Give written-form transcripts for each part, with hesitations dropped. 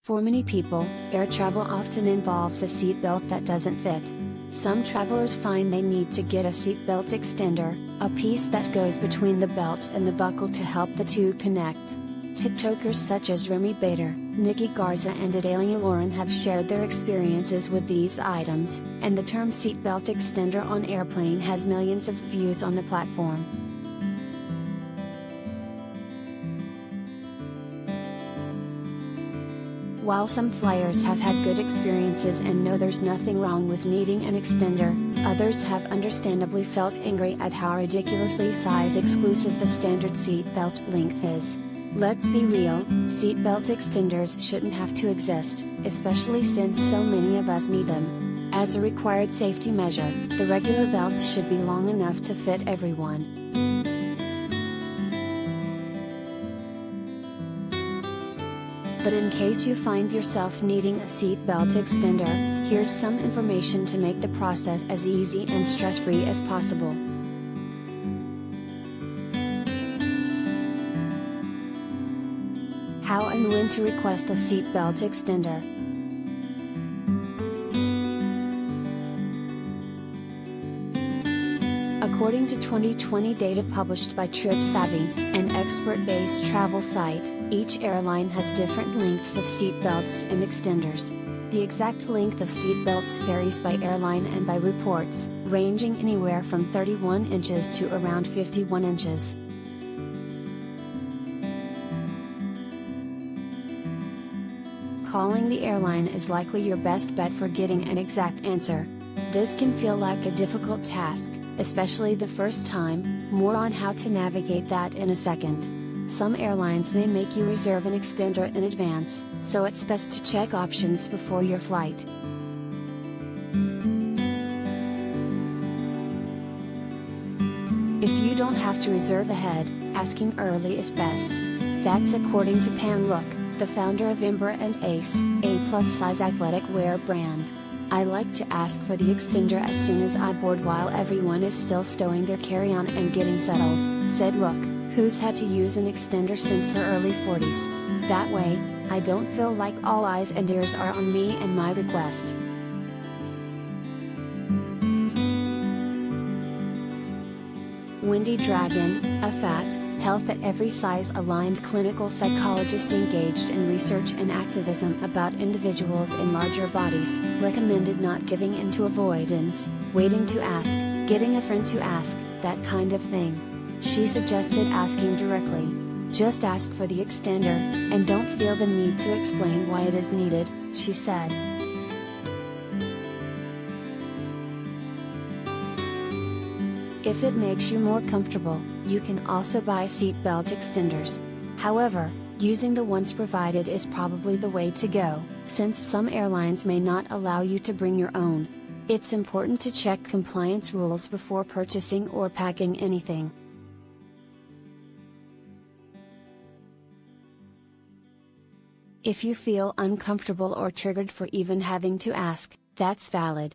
For many people, air travel often involves a seatbelt that doesn't fit. Some travelers find they need to get a seatbelt extender, a piece that goes between the belt and the buckle to help the two connect. TikTokers such as Remy Bader, Nikki Garza and Adalia Lauren have shared their experiences with these items, and the term seatbelt extender on airplane has millions of views on the platform. While some flyers have had good experiences and know there's nothing wrong with needing an extender, others have understandably felt angry at how ridiculously size exclusive the standard seat belt length is. Let's be real, seatbelt extenders shouldn't have to exist, especially since so many of us need them. As a required safety measure, the regular belt should be long enough to fit everyone. But in case you find yourself needing a seatbelt extender, here's some information to make the process as easy and stress-free as possible. How and when to request a seatbelt extender. According to 2020 data published by TripSavvy, an expert-based travel site, each airline has different lengths of seatbelts and extenders. The exact length of seatbelts varies by airline and by reports, ranging anywhere from 31 inches to around 51 inches. Calling the airline is likely your best bet for getting an exact answer. This can feel like a difficult task, especially the first time. More on how to navigate that in a second. Some airlines may make you reserve an extender in advance, so it's best to check options before your flight. If you don't have to reserve ahead, asking early is best. That's according to Pam Look, the founder of Ember and Ace, a plus-size athletic wear brand. I like to ask for the extender as soon as I board while everyone is still stowing their carry-on and getting settled, said Look, who's had to use an extender since her early 40s. That way, I don't feel like all eyes and ears are on me and my request. Wendy Dragon, a fat, health at every size aligned clinical psychologist engaged in research and activism about individuals in larger bodies, recommended not giving into avoidance, waiting to ask, getting a friend to ask, that kind of thing. She suggested asking directly. Just ask for the extender, and don't feel the need to explain why it is needed, she said. If it makes you more comfortable, you can also buy seatbelt extenders. However, using the ones provided is probably the way to go, since some airlines may not allow you to bring your own. It's important to check compliance rules before purchasing or packing anything. If you feel uncomfortable or triggered for even having to ask, that's valid.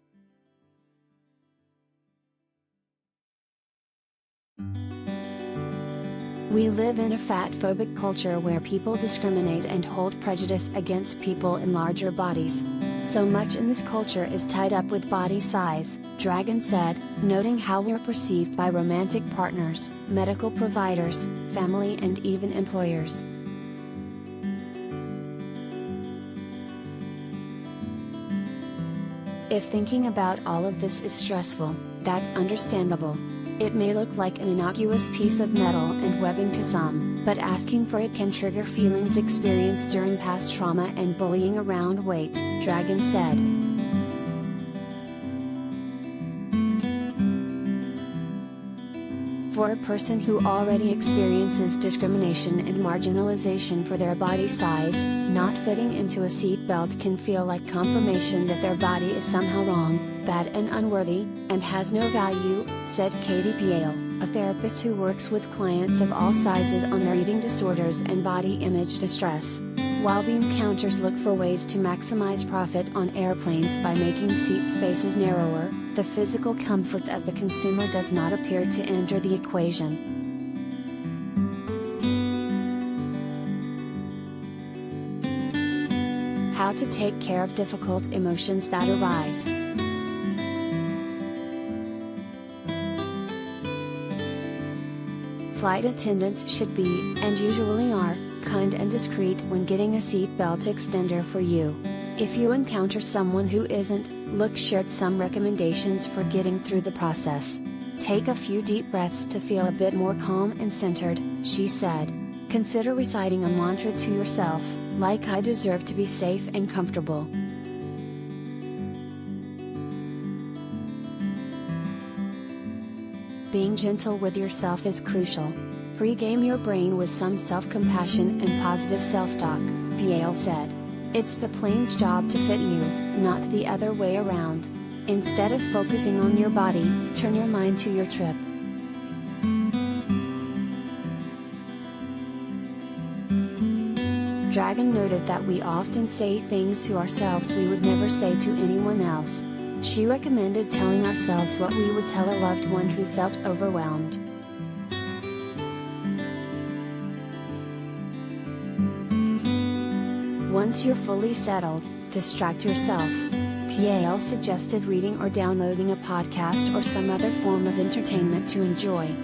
We live in a fat-phobic culture where people discriminate and hold prejudice against people in larger bodies. So much in this culture is tied up with body size, Dragon said, noting how we're perceived by romantic partners, medical providers, family and even employers. If thinking about all of this is stressful, that's understandable. It may look like an innocuous piece of metal and webbing to some, but asking for it can trigger feelings experienced during past trauma and bullying around weight, Dragon said. For a person who already experiences discrimination and marginalization for their body size, not fitting into a seatbelt can feel like confirmation that their body is somehow wrong, bad and unworthy, and has no value, said Katie Piale, a therapist who works with clients of all sizes on their eating disorders and body image distress. While the encounters look for ways to maximize profit on airplanes by making seat spaces narrower, the physical comfort of the consumer does not appear to enter the equation. How to take care of difficult emotions that arise. Flight attendants should be, and usually are, kind and discreet when getting a seatbelt extender for you. If you encounter someone who isn't, look shared some recommendations for getting through the process. Take a few deep breaths to feel a bit more calm and centered, she said. Consider reciting a mantra to yourself, like I deserve to be safe and comfortable. Being gentle with yourself is crucial. Pre-game your brain with some self-compassion and positive self-talk, Piel said. It's the plane's job to fit you, not the other way around. Instead of focusing on your body, turn your mind to your trip. Dragon noted that we often say things to ourselves we would never say to anyone else. She recommended telling ourselves what we would tell a loved one who felt overwhelmed. Once you're fully settled, distract yourself. Piel suggested reading or downloading a podcast or some other form of entertainment to enjoy.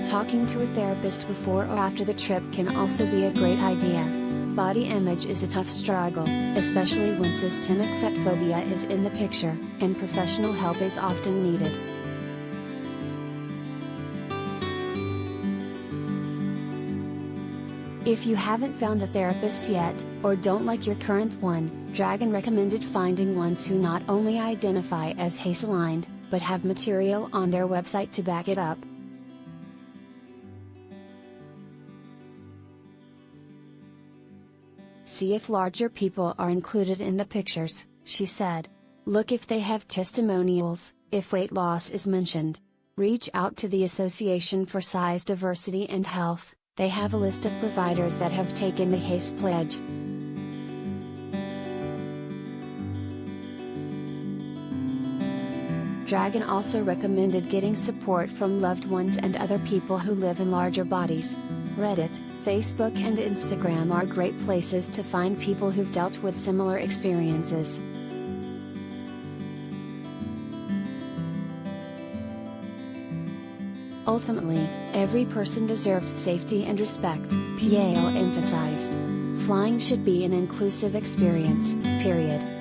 Talking to a therapist before or after the trip can also be a great idea. Body image is a tough struggle, especially when systemic fat phobia is in the picture, and professional help is often needed. If you haven't found a therapist yet, or don't like your current one, Dragon recommended finding ones who not only identify as HACE-aligned, but have material on their website to back it up. See if larger people are included in the pictures, she said. Look if they have testimonials, if weight loss is mentioned. Reach out to the Association for Size Diversity and Health, they have a list of providers that have taken the HACE pledge. Dragon also recommended getting support from loved ones and other people who live in larger bodies. Reddit, Facebook and Instagram are great places to find people who've dealt with similar experiences. Ultimately, every person deserves safety and respect, Piel emphasized. Flying should be an inclusive experience, period.